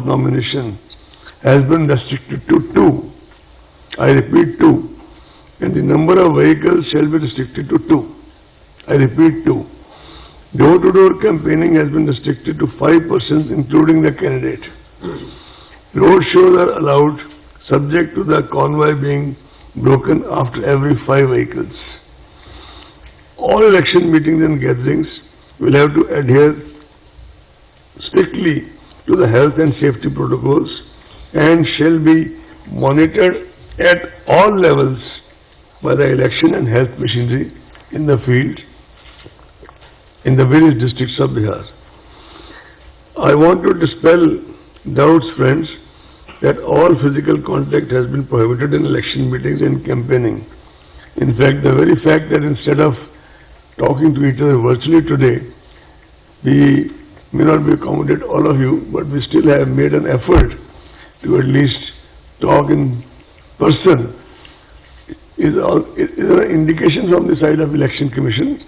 nomination has been restricted to 2. I repeat 2. And the number of vehicles shall be restricted to 2. I repeat 2. Door-to-door campaigning has been restricted to 5 persons, including the candidate. Road shows are allowed, subject to the convoy being broken after every 5 vehicles. All election meetings and gatherings will have to adhere strictly to the health and safety protocols and shall be monitored at all levels by the election and health machinery in the field in the various districts of Bihar. I want to dispel doubts, friends, that all physical contact has been prohibited in election meetings and campaigning. In fact, the very fact that instead of talking to each other virtually today, we may not be accommodate all of you, but we still have made an effort to at least talk in person. Is an indication from the side of Election Commission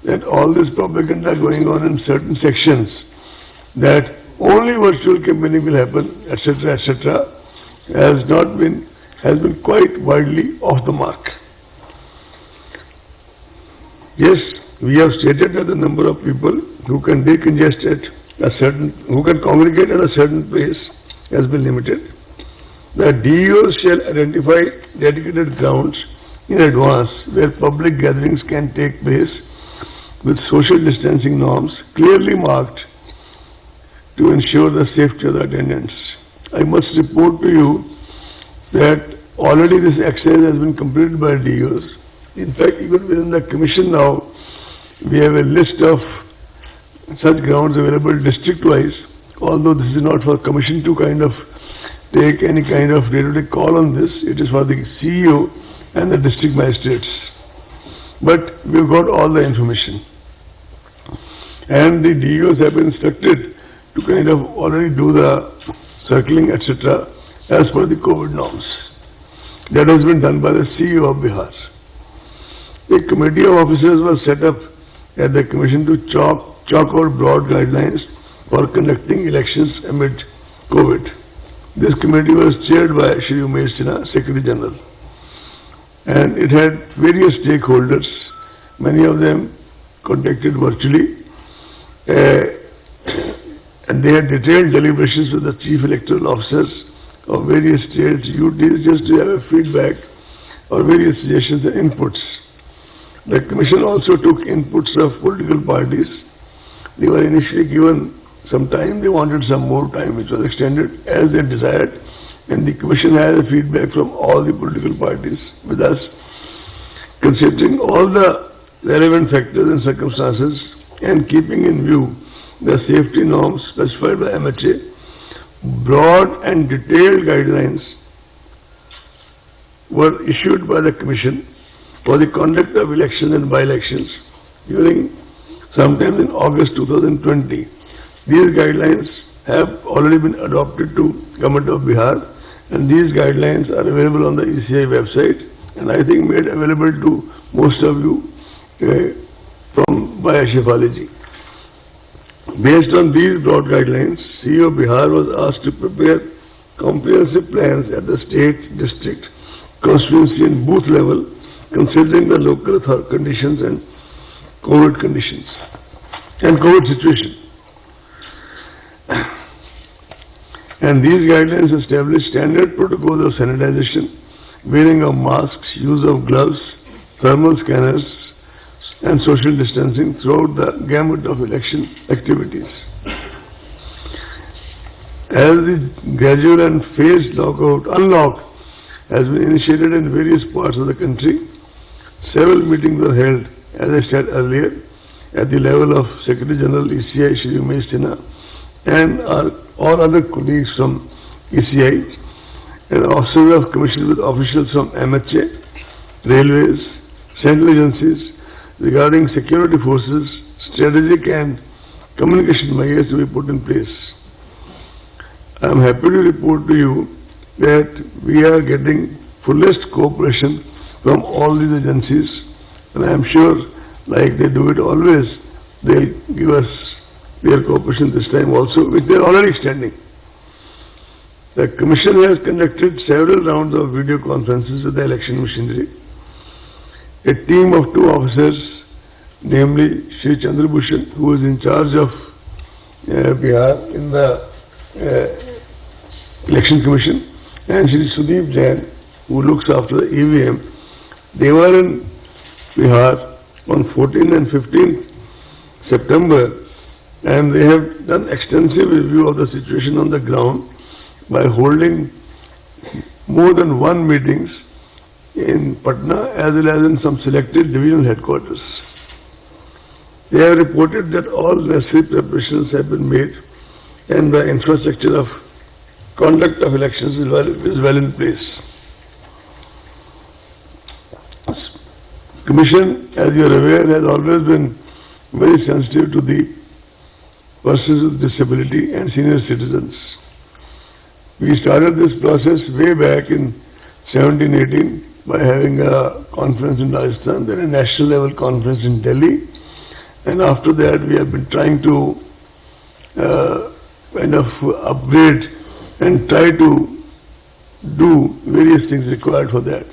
that all this propaganda going on in certain sections, that only virtual campaigning will happen, etc., has been quite widely off the mark. Yes, we have stated that the number of people who can decongest who can congregate at a certain place has been limited. The DEOs shall identify dedicated grounds in advance where public gatherings can take place with social distancing norms clearly marked to ensure the safety of the attendants. I must report to you that already this exercise has been completed by DEOs. In fact, even within the commission now, we have a list of such grounds available district-wise, although this is not for commission to kind of take any kind of day-to-day call on this. It is for the CEO and the district magistrates. But we've got all the information. And the DEOs have been instructed to kind of already do the circling, etc., as per the COVID norms. That has been done by the CEO of Bihar. A committee of officers was set up at the commission to chalk out broad guidelines for conducting elections amid COVID. This committee was chaired by Shri Umesh Sinha, Secretary General. And it had various stakeholders, many of them contacted virtually. And they had detailed deliberations with the chief electoral officers of various states, UTs, just to have a feedback or various suggestions and inputs. The commission also took inputs of political parties. They were initially given some time, they wanted some more time, which was extended as they desired. And the commission had a feedback from all the political parties with us, considering all the relevant factors and circumstances and keeping in view the safety norms specified by MHA. Broad and detailed guidelines were issued by the Commission for the conduct of elections and by-elections during sometime in August 2020. These guidelines have already been adopted to Government of Bihar, and these guidelines are available on the ECI website, and I think made available to most of you by Ashifaliji. Based on these broad guidelines, CEO Bihar was asked to prepare comprehensive plans at the state, district, constituency and booth level, considering the local conditions and COVID conditions and COVID situation. And these guidelines establish standard protocols of sanitization, wearing of masks, use of gloves, thermal scanners, and social distancing throughout the gamut of election activities. As the gradual and phased unlock has been initiated in various parts of the country, several meetings were held, as I said earlier, at the level of Secretary General ECI Shri Umesh Sinha and all other colleagues from ECI and officers of commission with officials from MHA, railways, central agencies, regarding security forces, strategic and communication measures to be put in place. I am happy to report to you that we are getting fullest cooperation from all these agencies, and I am sure, like they do it always, they will give us their cooperation this time also, which they are already extending. The Commission has conducted several rounds of video conferences with the election machinery. A team of 2 officers, namely Shri Chandrabhushan, who is in charge of Bihar in the Election Commission, and Shri Sudeep Jain, who looks after the EVM, they were in Bihar on 14th and 15th September, and they have done extensive review of the situation on the ground by holding more than 1 meetings in Patna as well as in some selected divisional headquarters. They have reported that all necessary preparations have been made and the infrastructure of conduct of elections is well in place. Commission, as you are aware, has always been very sensitive to the persons with disability and senior citizens. We started this process way back in 17-18 by having a conference in Rajasthan, then a national level conference in Delhi, and after that we have been trying to kind of upgrade and try to do various things required for that.